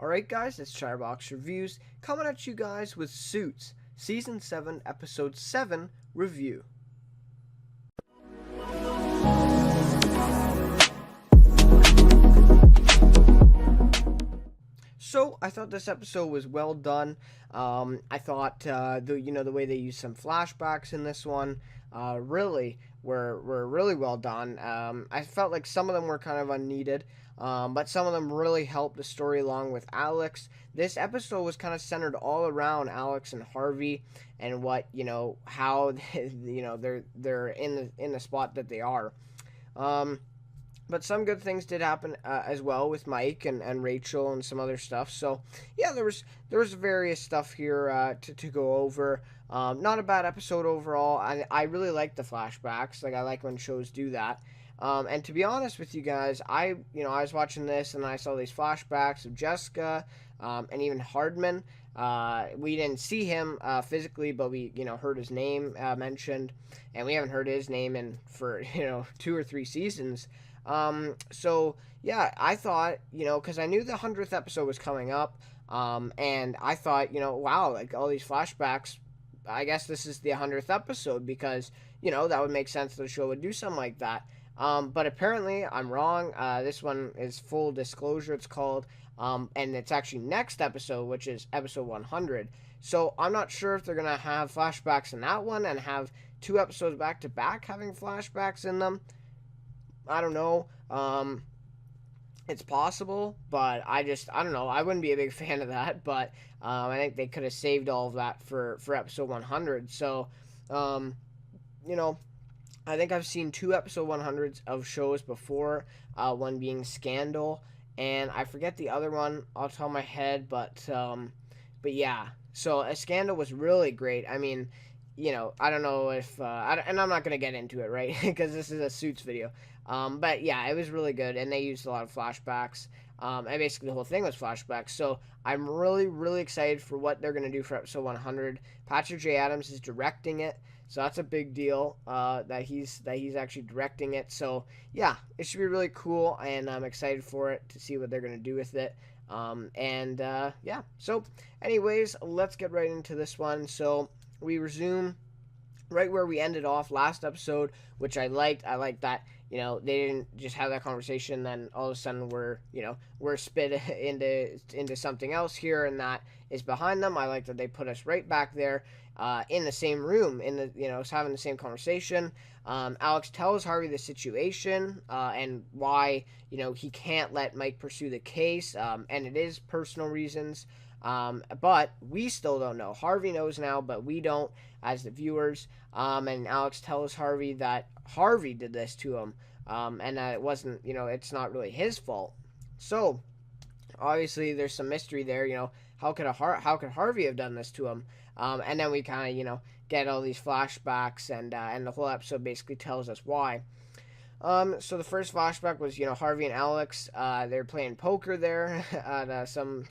Alright guys, it's Chatterbox Reviews, coming at you guys with Suits, Season 7, Episode 7 review. So I thought this episode was well done. I thought the way they used some flashbacks in this one really were really well done. I felt like some of them were kind of unneeded, but some of them really helped the story along with Alex. This episode was kind of centered all around Alex and Harvey and what how they're in the spot that they are. Um, but some good things did happen as well with Mike and Rachel and some other stuff. So yeah, there was various stuff here to go over. Not a bad episode overall. I really like the flashbacks. Like I like when shows do that. And to be honest with you guys, I was watching this and I saw these flashbacks of Jessica and even Hardman. We didn't see him physically, but we heard his name mentioned, and we haven't heard his name in for 2 or 3 seasons. So yeah, I thought, because I knew the 100th episode was coming up, and I thought, wow, like all these flashbacks, I guess this is the 100th episode because, that would make sense that the show would do something like that. But apparently I'm wrong. This one is full disclosure, it's called, and it's actually next episode, which is episode 100. So I'm not sure if they're going to have flashbacks in that one and have 2 episodes back to back having flashbacks in them. I don't know. It's possible, but I don't know. I wouldn't be a big fan of that, but I think they could have saved all of that for episode 100. So, you know, I think I've seen 2 episode 100s of shows before, one being Scandal, and I forget the other one off the top of my head, but yeah. So, a Scandal was really great. I mean, I don't know if, and I'm not going to get into it, right? Because this is a Suits video. But yeah, it was really good, and they used a lot of flashbacks. And basically the whole thing was flashbacks. So I'm really, really excited for what they're going to do for episode 100. Patrick J. Adams is directing it, so that's a big deal that he's actually directing it. So yeah, it should be really cool, and I'm excited for it to see what they're going to do with it. Yeah, so anyways, let's get right into this one. So we resume right where we ended off last episode, which I liked. I liked that, they didn't just have that conversation, then all of a sudden we're spit into something else here, and that is behind them. I like that they put us right back there, in the same room, having the same conversation. Alex tells Harvey the situation, and why, he can't let Mike pursue the case, and it is personal reasons. But we still don't know. Harvey knows now, but we don't as the viewers. And Alex tells Harvey that Harvey did this to him, and that it wasn't, it's not really his fault. So obviously there's some mystery there. How could Harvey have done this to him? And then we kind of get all these flashbacks, and the whole episode basically tells us why. So the first flashback was, Harvey and Alex, they're playing poker there at some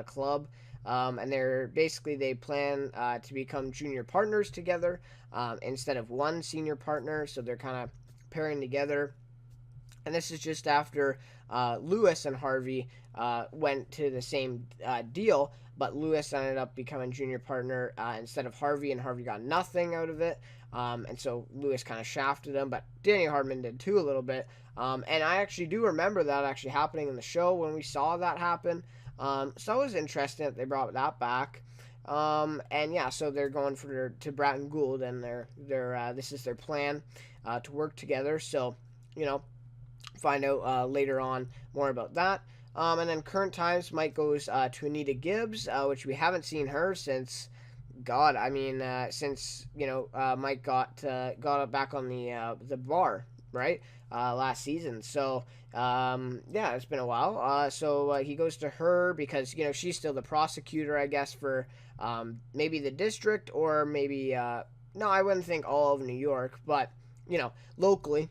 club, and they plan to become junior partners together, instead of one senior partner, so they're kind of pairing together. And this is just after Lewis and Harvey went to the same deal, but Lewis ended up becoming junior partner instead of Harvey, and Harvey got nothing out of it. And so Lewis kind of shafted him, but Danny Hardman did too a little bit. And I actually do remember that actually happening in the show when we saw that happen. So it was interesting that they brought that back. And yeah, so they're going to Bratton Gould, and this is their plan to work together. So, find out later on more about that. And then current times, Mike goes to Anita Gibbs, which we haven't seen her since, God, I mean, since Mike got back on the bar, right, last season. So yeah, it's been a while. So he goes to her because she's still the prosecutor, I guess, for maybe the district, or maybe no, I wouldn't think all of New York, but locally.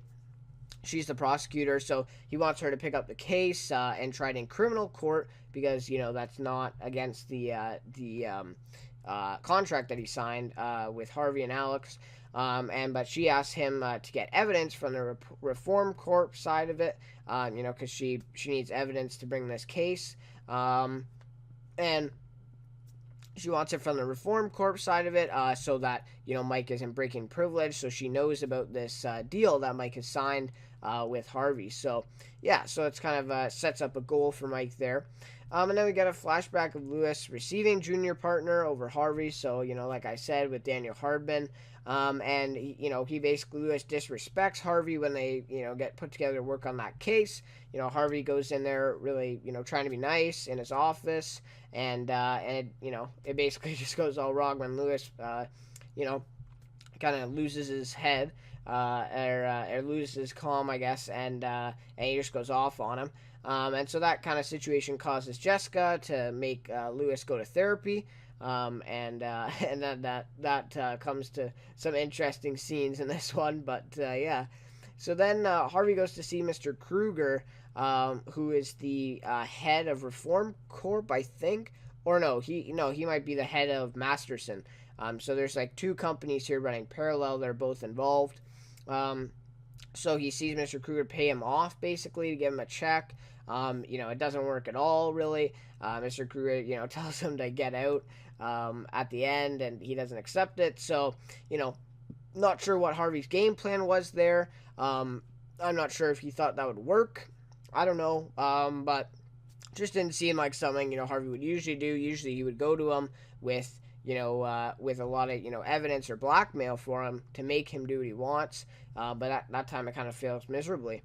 She's the prosecutor, so he wants her to pick up the case and try it in criminal court because that's not against the contract that he signed with Harvey and Alex. But she asks him to get evidence from the Reform Corp side of it, because she needs evidence to bring this case. and she wants it from the Reform Corp side of it, so that Mike isn't breaking privilege. So she knows about this deal that Mike has signed with Harvey. So yeah, so it's kind of sets up a goal for Mike there. And then we get a flashback of Lewis receiving junior partner over Harvey. So like I said, with Daniel Hardman. And he basically, Lewis disrespects Harvey when they get put together to work on that case. Harvey goes in there really trying to be nice in his office, and it basically just goes all wrong when Lewis kind of loses his head, or loses his calm, I guess, and he just goes off on him. And so that kind of situation causes Jessica to make Lewis go to therapy. And then that comes to some interesting scenes in this one, but yeah. So then Harvey goes to see Mr. Kruger, who is the head of Reform Corp, I think, or no, he might be the head of Masterson. So there's like two companies here running parallel. They're both involved. So he sees Mr. Kruger pay him off basically to give him a check. It doesn't work at all, really. Mr. Kruger, tells him to get out at the end, and he doesn't accept it. So, not sure what Harvey's game plan was there. I'm not sure if he thought that would work. I don't know. But just didn't seem like something, Harvey would usually do. Usually he would go to him with, with a lot of, evidence or blackmail for him to make him do what he wants. But that time it kind of fails miserably.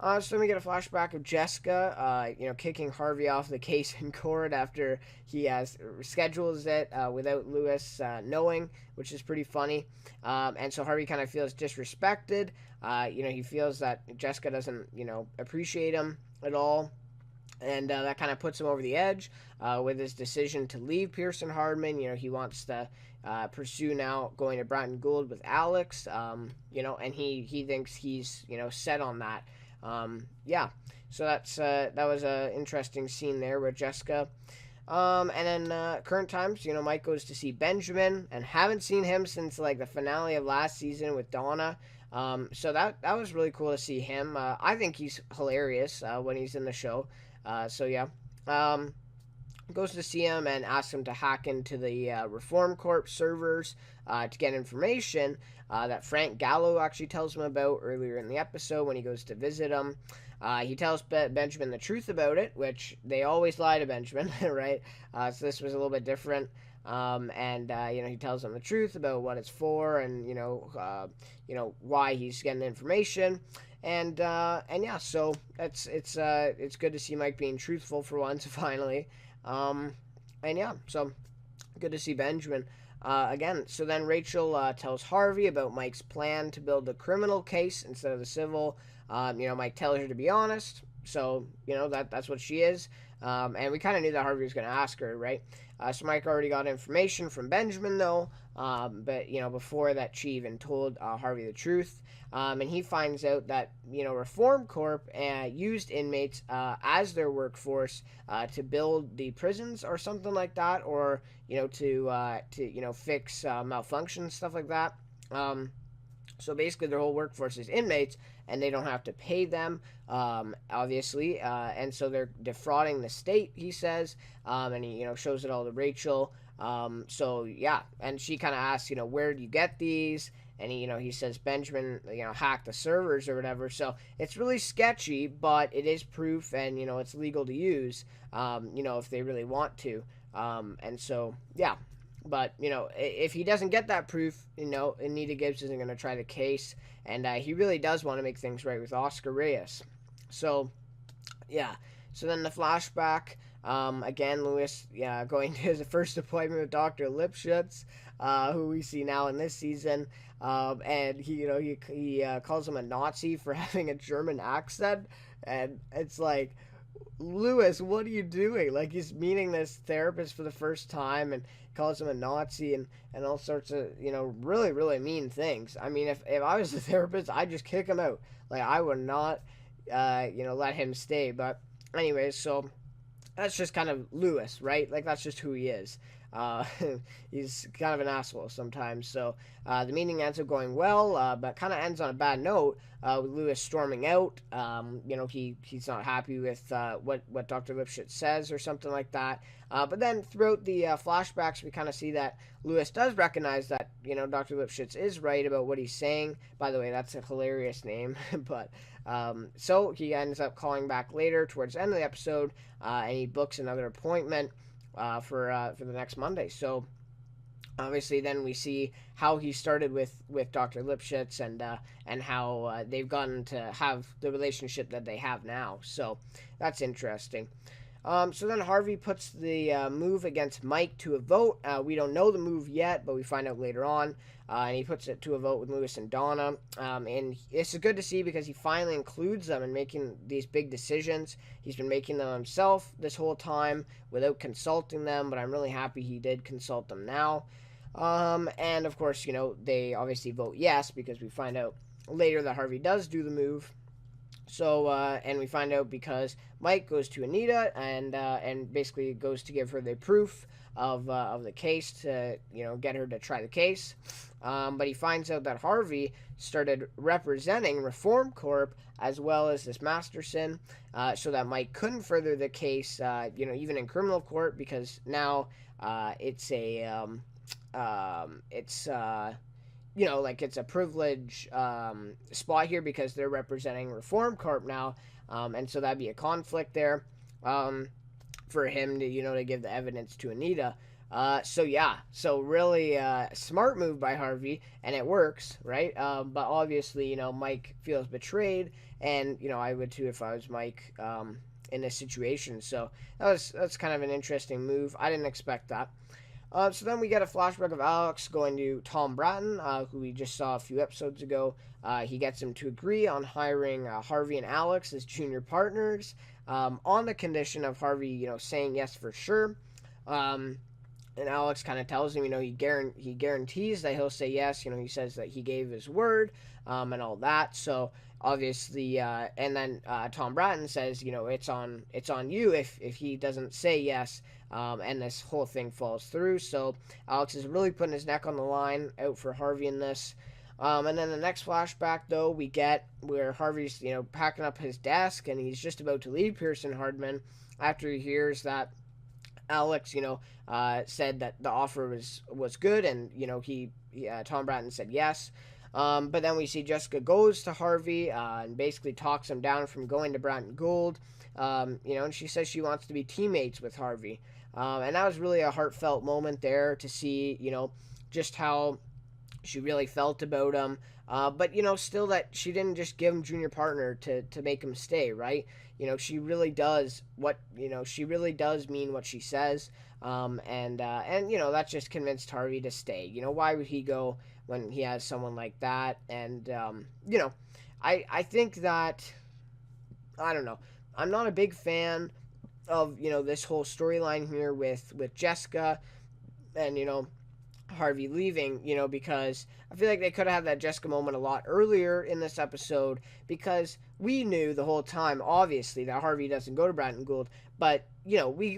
So then we get a flashback of Jessica, kicking Harvey off the case in court after he schedules it without Lewis knowing, which is pretty funny. And so Harvey kind of feels disrespected. He feels that Jessica doesn't, appreciate him at all. And that kind of puts him over the edge with his decision to leave Pearson Hardman. He wants to pursue now going to Broughton Gould with Alex, and he thinks he's, set on that. So that was an interesting scene there with Jessica. And then current times, Mike goes to see Benjamin, and haven't seen him since like the finale of last season with Donna. So that was really cool to see him. I think he's hilarious when he's in the show. So yeah. Goes to see him and asks him to hack into the Reform Corp servers to get information that Frank Gallo actually tells him about earlier in the episode when he goes to visit him. He tells Benjamin the truth about it, which they always lie to Benjamin, right? So this was a little bit different. He tells him the truth about what it's for, and why he's getting the information. And yeah, so it's good to see Mike being truthful for once, finally. And yeah, so good to see Benjamin again. So then Rachel tells Harvey about Mike's plan to build a criminal case instead of the civil. Mike tells her to be honest, so that's what she is. And we kind of knew that Harvey was going to ask her, right? So Mike already got information from Benjamin, though, but before that, she even told Harvey the truth. And he finds out that Reform Corp used inmates as their workforce to build the prisons or something like that, or to fix malfunctions, stuff like that. So basically, their whole workforce is inmates, and they don't have to pay them, obviously. And so they're defrauding the state, he says, and he shows it all to Rachel. So yeah, and she kind of asks, where do you get these? And he says Benjamin, hacked the servers or whatever. So it's really sketchy, but it is proof, and it's legal to use, if they really want to. And so yeah, but if he doesn't get that proof, Anita Gibbs isn't going to try the case, and he really does want to make things right with Oscar Reyes. So yeah, so then the flashback. Again, Lewis, going to his first appointment with Dr. Lipschutz, who we see now in this season, and he calls him a Nazi for having a German accent, and it's like, Lewis, what are you doing? Like, he's meeting this therapist for the first time and calls him a Nazi and all sorts of, really, really mean things. I mean, if I was the therapist, I'd just kick him out. Like, I would not, let him stay. But anyways, so that's just kind of Lewis, right? Like, that's just who he is. Uh, he's kind of an asshole sometimes. So the meeting ends up going well, but kind of ends on a bad note. With Lewis storming out. He's not happy with what Dr. Lipschitz says or something like that. But then throughout the flashbacks, we kind of see that Lewis does recognize that Dr. Lipschitz is right about what he's saying. By the way, that's a hilarious name. But so he ends up calling back later towards the end of the episode, and he books another appointment for the next Monday. So obviously then we see how he started with Dr. Lipschitz and how they've gotten to have the relationship that they have now. So that's interesting. So then Harvey puts the move against Mike to a vote. We don't know the move yet, but we find out later on. And he puts it to a vote with Lewis and Donna. And it's good to see because he finally includes them in making these big decisions. He's been making them himself this whole time without consulting them, but I'm really happy he did consult them now. And of course, they obviously vote yes because we find out later that Harvey does do the move. So, and we find out because Mike goes to Anita and basically goes to give her the proof of the case to get her to try the case. But he finds out that Harvey started representing Reform Corp as well as this Masterson, so that Mike couldn't further the case, even in criminal court because now it's a it's a privilege spot here because they're representing Reform Corp now, and so that'd be a conflict there for him to to give the evidence to Anita. So really smart move by Harvey, and it works, right? But obviously, Mike feels betrayed, and I would too if I was Mike in this situation. So that's kind of an interesting move. I didn't expect that. So then we get a flashback of Alex going to Tom Bratton, who we just saw a few episodes ago. He gets him to agree on hiring Harvey and Alex as junior partners on the condition of Harvey, saying yes for sure. And Alex kind of tells him, he guarantees that he'll say yes. He says that he gave his word and all that. So obviously, and then Tom Bratton says, it's on you if he doesn't say yes. And this whole thing falls through. So Alex is really putting his neck on the line out for Harvey in this. And then the next flashback, though, we get where Harvey's, packing up his desk and he's just about to leave Pearson Hardman after he hears that Alex, said that the offer was good and, Tom Bratton said yes. But then we see Jessica goes to Harvey and basically talks him down from going to Bratton Gould. And she says she wants to be teammates with Harvey. And that was really a heartfelt moment there to see, just how she really felt about him. But, still that she didn't just give him junior partner to make him stay, right? She really does she really does mean what she says. And that just convinced Harvey to stay. Why would he go when he has someone like that? And, I think that, I don't know. I'm not a big fan of, this whole storyline here with Jessica and, Harvey leaving, because I feel like they could have had that Jessica moment a lot earlier in this episode because we knew the whole time, obviously, that Harvey doesn't go to Bratton Gould, but, we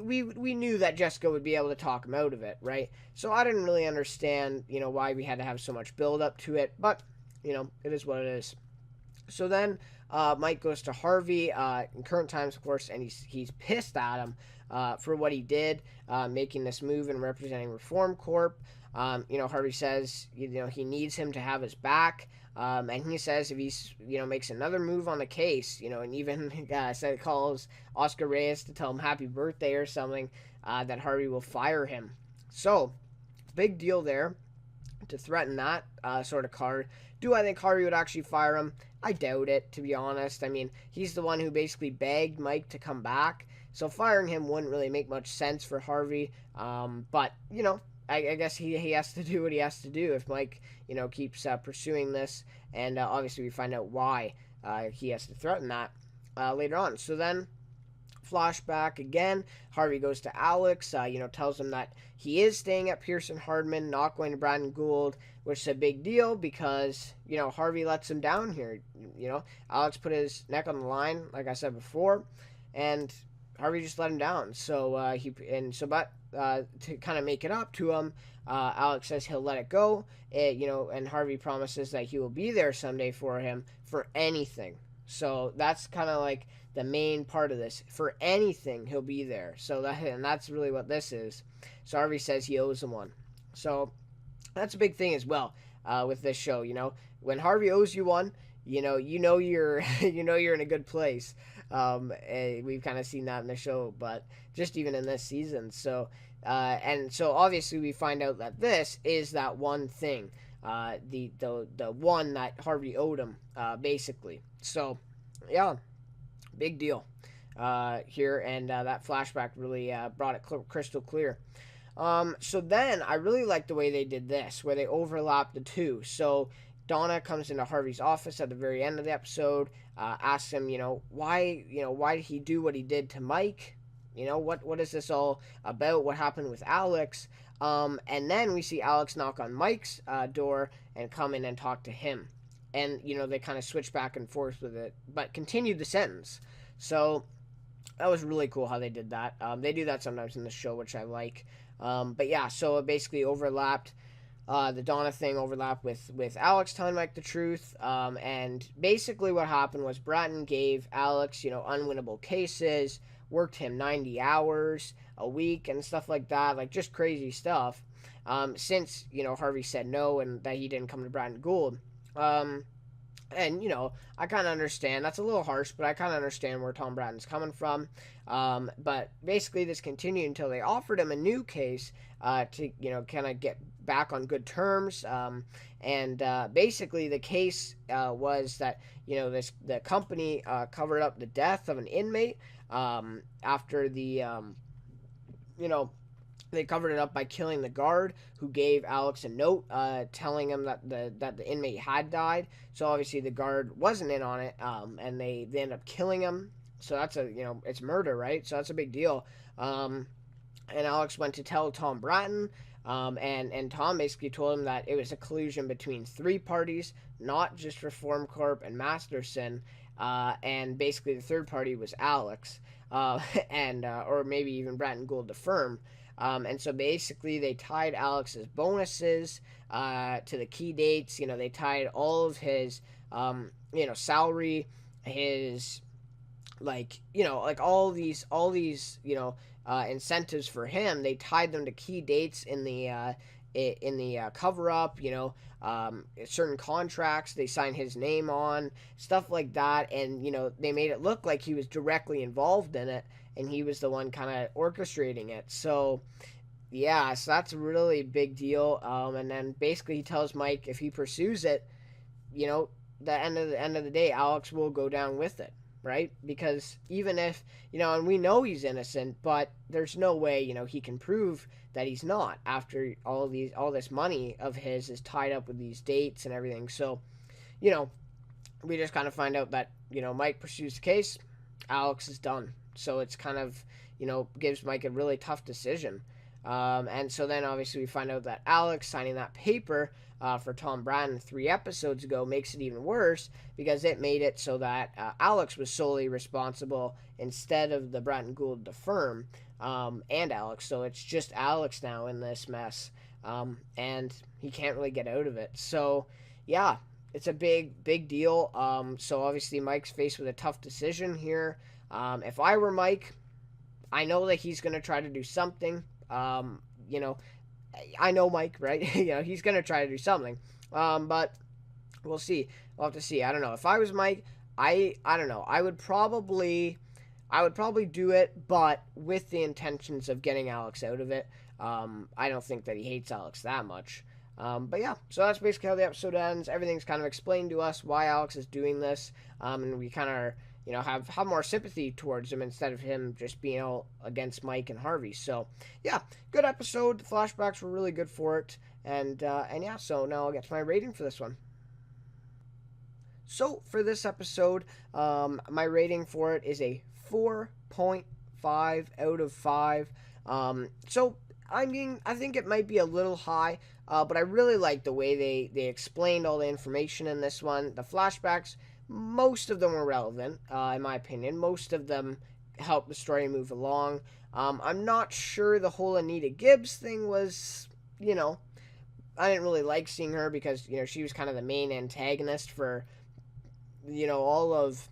knew that Jessica would be able to talk him out of it, right? So I didn't really understand, why we had to have so much build up to it, but, it is what it is. So then Mike goes to Harvey in current times, of course, and he's pissed at him for what he did, making this move and representing Reform Corp. Harvey says, he needs him to have his back. And he says if he's, makes another move on the case, and even calls Oscar Reyes to tell him happy birthday or something, that Harvey will fire him. So, big deal there to threaten that sort of card. Do I think Harvey would actually fire him? I doubt it, to be honest. I mean, he's the one who basically begged Mike to come back. So firing him wouldn't really make much sense for Harvey. But, I guess he has to do what he has to do if Mike, keeps pursuing this. And obviously we find out why he has to threaten that later on. So then, flashback again, Harvey goes to Alex, tells him that he is staying at Pearson Hardman, not going to Bratton Gould, which is a big deal because, Harvey lets him down here. Alex put his neck on the line, like I said before, and Harvey just let him down. But to kind of make it up to him, Alex says he'll let it go. And Harvey promises that he will be there someday for him for anything. So that's kind of like the main part of this. For anything, he'll be there. And that's really what this is. So Harvey says he owes him one. So that's a big thing as well with this show. When Harvey owes you one, you're you're in a good place. We've kind of seen that in the show, but just even in this season. So obviously we find out that this is that one thing, the one that Harvey owed him, basically. So, yeah, big deal here, and that flashback really brought it crystal clear. So then I really like the way they did this, where they overlap the two. So Donna comes into Harvey's office at the very end of the episode, asks him, why did he do what he did to Mike? What is this all about? What happened with Alex? And then we see Alex knock on Mike's door and come in and talk to him. And, they kind of switch back and forth with it, but continue the sentence. So that was really cool how they did that. They do that sometimes in the show, which I like. But yeah, so it basically overlapped. The Donna thing overlapped with Alex telling Mike the truth. And basically what happened was Bratton gave Alex, unwinnable cases, worked him 90 hours a week and stuff like that, like just crazy stuff. Since, Harvey said no and that he didn't come to Bratton Gould. And, I kind of understand. That's a little harsh, but I kind of understand where Tom Bratton's coming from. But basically this continued until they offered him a new case to, kind of get back on good terms. Basically the case was that, the company covered up the death of an inmate after they covered it up by killing the guard who gave Alex a note telling him that the inmate had died. So obviously the guard wasn't in on it, and they ended up killing him. So that's it's murder, right? So that's a big deal. And Alex went to tell Tom Bratton, and Tom basically told him that it was a collusion between three parties, not just Reform Corp and Masterson, and basically the third party was Alex, or maybe even Bratton Gould, the firm. And so basically they tied Alex's bonuses to the key dates. They tied all of his, salary, his, all these, incentives for him. They tied them to key dates in the cover up. Certain contracts they signed his name on, stuff like that, and they made it look like he was directly involved in it. And he was the one kind of orchestrating it. So, yeah, so that's a really big deal. And then basically he tells Mike if he pursues it, the end of the day, Alex will go down with it, right? Because even if, and we know he's innocent, but there's no way, he can prove that he's not after all this money of his is tied up with these dates and everything. So, we just kind of find out that, Mike pursues the case, Alex is done. So it's kind of, gives Mike a really tough decision. And so then obviously we find out that Alex signing that paper for Tom Bratton 3 episodes ago makes it even worse because it made it so that Alex was solely responsible instead of the Bratton Gould, the firm, and Alex. So it's just Alex now in this mess. And he can't really get out of it. So, yeah, it's a big deal. So obviously Mike's faced with a tough decision here. If I were Mike, I know that he's going to try to do something. I know Mike, right? He's going to try to do something. But we'll see. We'll have to see. I don't know. If I was Mike, I don't know. I would probably do it, but with the intentions of getting Alex out of it. I don't think that he hates Alex that much. But yeah, so that's basically how the episode ends. Everything's kind of explained to us why Alex is doing this. And we kind of have more sympathy towards him instead of him just being all against Mike and Harvey. So, yeah, good episode. The flashbacks were really good for it. And yeah, so now I'll get to my rating for this one. So, for this episode, my rating for it is a 4.5 out of 5. So, I think it might be a little high, but I really like the way they explained all the information in this one. The flashbacks, most of them were relevant, in my opinion. Most of them help the story move along. I'm not sure the whole Anita Gibbs thing was, you know, I didn't really like seeing her because, she was kind of the main antagonist for, all of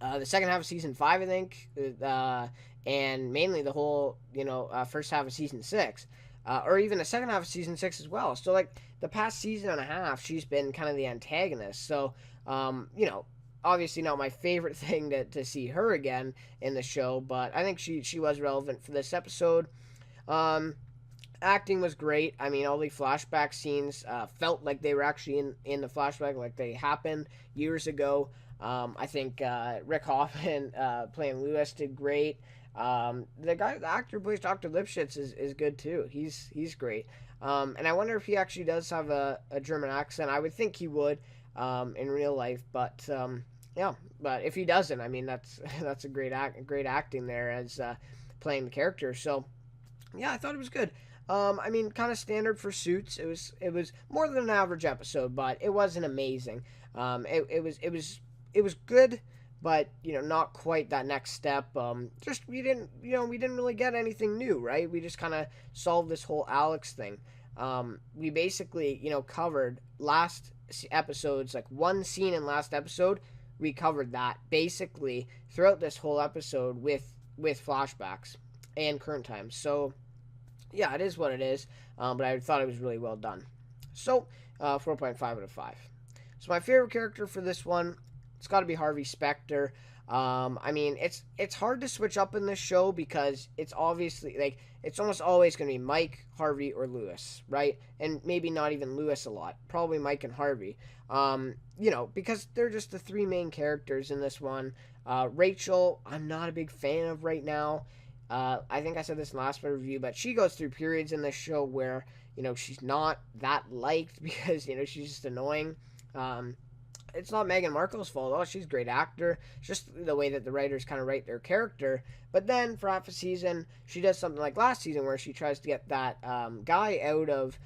the second half of season 5, I think, and mainly the whole, first half of season 6, or even the second half of season 6 as well. So, like, the past season and a half, she's been kind of the antagonist. So, obviously not my favorite thing to see her again in the show, but I think she was relevant for this episode. Um, Acting was great. I mean, all the flashback scenes felt like they were actually in the flashback, like they happened years ago. I think Rick Hoffman playing Lewis did great. The actor who plays Dr. Lipschitz is good too. He's great. And I wonder if he actually does have a German accent. I would think he would in real life, but yeah. But if he doesn't, I mean, that's a great acting there as playing the character. So yeah, I thought it was good. I mean, kind of standard for Suits. It was more than an average episode, but it wasn't amazing. It was good, but not quite that next step. Just we didn't really get anything new, right? We just kind of solved this whole Alex thing. We basically covered last episodes, like one scene in last episode. We covered that basically throughout this whole episode with flashbacks and current times. So yeah, it is what it is, but I thought it was really well done. So, 4.5 out of 5. So my favorite character for this one, it's got to be Harvey Specter. I mean, it's hard to switch up in this show because it's obviously, like, it's almost always going to be Mike, Harvey, or Lewis, right? And maybe not even Lewis a lot. Probably Mike and Harvey. Because they're just the 3 main characters in this one. Rachel, I'm not a big fan of right now. I think I said this in the last review, but she goes through periods in this show where, she's not that liked because, she's just annoying. It's not Meghan Markle's fault. Oh, she's a great actor. It's just the way that the writers kind of write their character. But then for half a season, she does something like last season where she tries to get that guy out of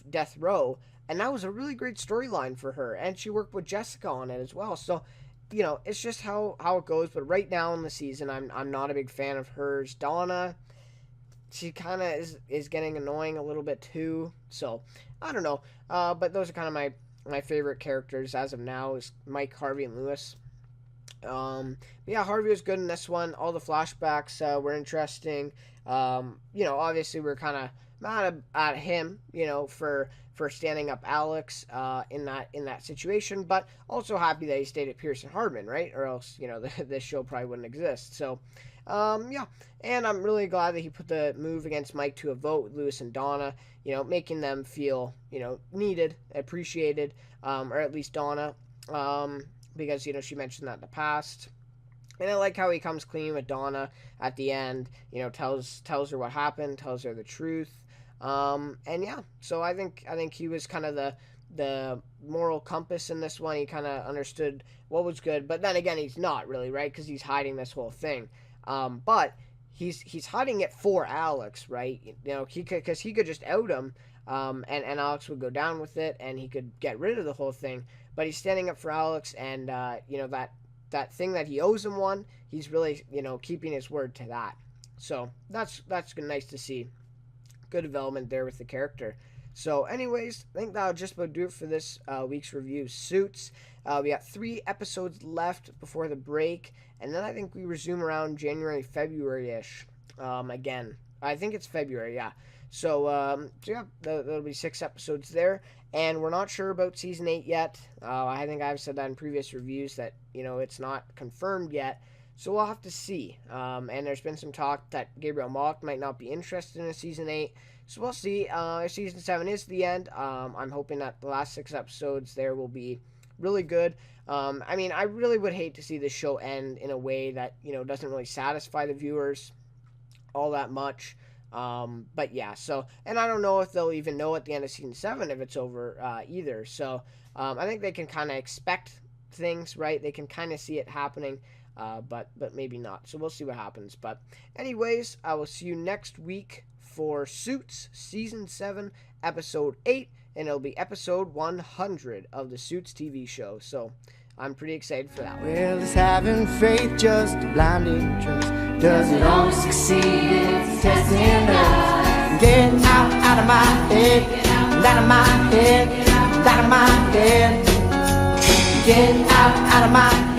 death row. And that was a really great storyline for her. And she worked with Jessica on it as well. So, it's just how it goes. But right now in the season, I'm not a big fan of hers. Donna, she kind of is getting annoying a little bit too. So, I don't know. But those are kind of my favorite characters as of now is Mike, Harvey, and Lewis. Yeah, Harvey was good in this one. All the flashbacks were interesting. Obviously we're kind of mad at him, for standing up Alex in that situation, but also happy that he stayed at Pearson Hardman, right? Or else, this show probably wouldn't exist. So, yeah, and I'm really glad that he put the move against Mike to a vote with Lewis and Donna, making them feel, needed, appreciated, or at least Donna, because, she mentioned that in the past. And I like how he comes clean with Donna at the end, tells her what happened, tells her the truth. And yeah, so I think he was kind of the moral compass in this one. He kind of understood what was good, but then again, he's not really, right? Because he's hiding this whole thing. But he's hiding it for Alex, right? Because he could just out him, and Alex would go down with it, and he could get rid of the whole thing. But he's standing up for Alex, and that thing that he owes him one, he's really keeping his word to that. So that's nice to see. Good development there with the character. So anyways, I think that'll just about do it for this week's review, Suits. We got 3 episodes left before the break, and then I think we resume around January, February-ish again. I think it's February, yeah. So yeah, there'll be 6 episodes there, and we're not sure about Season 8 yet. I think I've said that in previous reviews that, it's not confirmed yet. So we'll have to see. And there's been some talk that Gabriel Mock might not be interested in a Season 8. So we'll see. If Season 7 is the end, I'm hoping that the last 6 episodes there will be really good. I mean, I really would hate to see this show end in a way that, doesn't really satisfy the viewers all that much. But yeah, so, and I don't know if they'll even know at the end of Season 7 if it's over either. So I think they can kind of expect things, right? They can kind of see it happening. But maybe not. So we'll see what happens. But anyways, I will see you next week for Suits Season 7, Episode 8, and it'll be Episode 100 of the Suits TV show. So I'm pretty excited for that one. Well, is having faith just a blind interest? Does it always succeed? It's testing us. Get out of my head, out of my head, out of my head. Get out of my head.